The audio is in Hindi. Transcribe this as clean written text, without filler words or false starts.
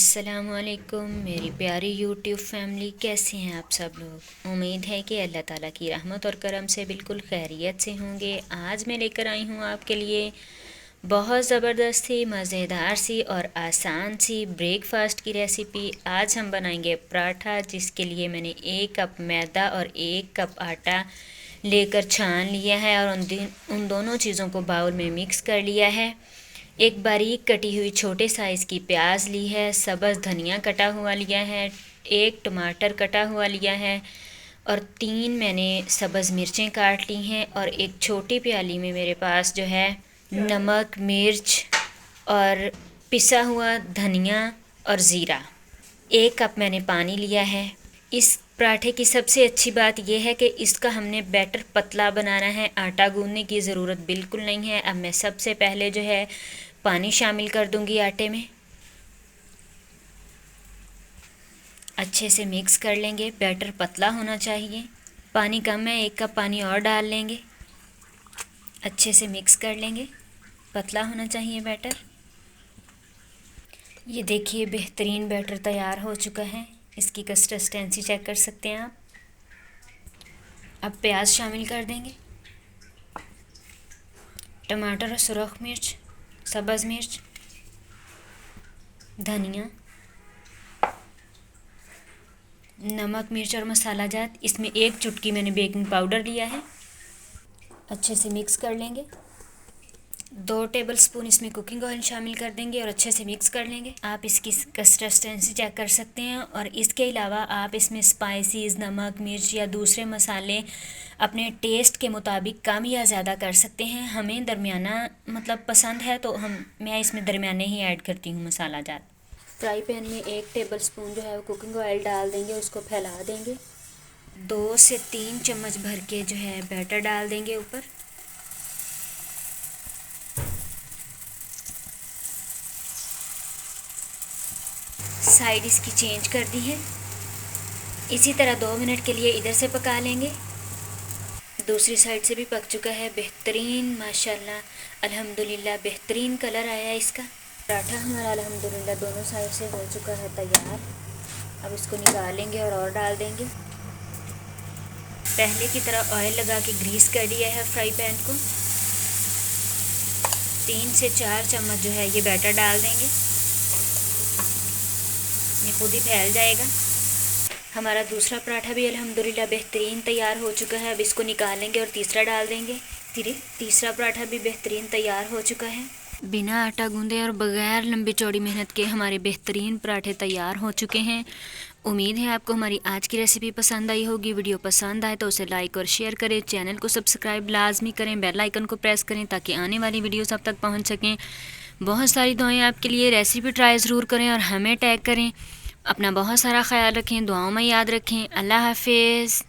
अस्सलामुअलैकुम मेरी प्यारी यूट्यूब फैमिली, कैसे हैं आप सब लोग। उम्मीद है कि अल्लाह ताला की रहमत और करम से बिल्कुल खैरियत से होंगे। आज मैं लेकर आई हूँ आपके लिए बहुत ज़बरदस्त सी, मज़ेदार सी और आसान सी ब्रेकफास्ट की रेसिपी। आज हम बनाएंगे पराठा, जिसके लिए मैंने 1 कप मैदा और 1 कप आटा लेकर छान लिया है और उन दोनों चीज़ों को बाउल में मिक्स कर लिया है। एक बारीक कटी हुई छोटे साइज़ की प्याज ली है, सब्ज़ धनिया कटा हुआ लिया है, 1 टमाटर कटा हुआ लिया है और 3 मैंने सब्ज़ मिर्चें काट ली हैं और एक छोटी प्याली में मेरे पास जो है नमक, मिर्च और पिसा हुआ धनिया और ज़ीरा। 1 कप मैंने पानी लिया है। इस पराठे की सबसे अच्छी बात यह है कि इसका हमने बैटर पतला बनाना है, आटा गूंदने की ज़रूरत बिल्कुल नहीं है। अब मैं सबसे पहले जो है पानी शामिल कर दूंगी आटे में, अच्छे से मिक्स कर लेंगे। बैटर पतला होना चाहिए, पानी कम है, 1 कप पानी और डाल लेंगे, अच्छे से मिक्स कर लेंगे। पतला होना चाहिए बैटर। ये देखिए बेहतरीन बैटर तैयार हो चुका है। इसकी कंसिस्टेंसी चेक कर सकते हैं आप। अब प्याज शामिल कर देंगे, टमाटर और सुरख मिर्च, सब्ज़ मिर्च, धनिया, नमक, मिर्च और मसाला जात। इसमें 1 चुटकी मैंने बेकिंग पाउडर लिया है। अच्छे से मिक्स कर लेंगे। 2 टेबलस्पून इसमें कुकिंग ऑयल शामिल कर देंगे और अच्छे से मिक्स कर लेंगे। आप इसकी कंसिस्टेंसी चेक कर सकते हैं और इसके अलावा आप इसमें स्पाइसेस, नमक, मिर्च या दूसरे मसाले अपने टेस्ट के मुताबिक कम या ज़्यादा कर सकते हैं। हमें दरमियाना पसंद है तो मैं इसमें दरमियाने ही ऐड करती हूँ मसाला जात। फ्राई पैन में 1 टेबलस्पून जो है वो कुकिंग ऑयल डाल देंगे, उसको फैला देंगे। 2 से 3 चम्मच भर के जो है बैटर डाल देंगे ऊपर। साइड इसकी चेंज कर दी है। इसी तरह 2 मिनट के लिए इधर से पका लेंगे। दूसरी साइड से भी पक चुका है, बेहतरीन माशाल्लाह, अल्हम्दुलिल्लाह बेहतरीन कलर आया इसका। पराठा हमारा अल्हम्दुलिल्लाह दोनों साइड से हो चुका है तैयार। अब इसको निकालेंगे और डाल देंगे। पहले की तरह ऑयल लगा के ग्रीस कर दिया है फ्राई पैन को। 3 से 4 चम्मच जो है ये बैटर डाल देंगे, ये खुद ही फैल जाएगा। हमारा दूसरा पराठा भी अल्हम्दुलिल्लाह बेहतरीन तैयार हो चुका है। अब इसको निकालेंगे और तीसरा डाल देंगे। तीसरा पराठा भी बेहतरीन तैयार हो चुका है। बिना आटा गूंदे और बग़ैर लंबी चौड़ी मेहनत के हमारे बेहतरीन पराठे तैयार हो चुके हैं। उम्मीद है आपको हमारी आज की रेसिपी पसंद आई होगी। वीडियो पसंद आए तो उसे लाइक और शेयर करें, चैनल को सब्सक्राइब लाजमी करें, बेल आइकन को प्रेस करें ताकि आने वाली वीडियोस आप तक पहुंच सकें। बहुत सारी दुआएं आपके लिए। रेसिपी ट्राई ज़रूर करें और हमें टैग करें। अपना बहुत सारा ख्याल रखें, दुआओं में याद रखें। अल्लाह हाफिज़।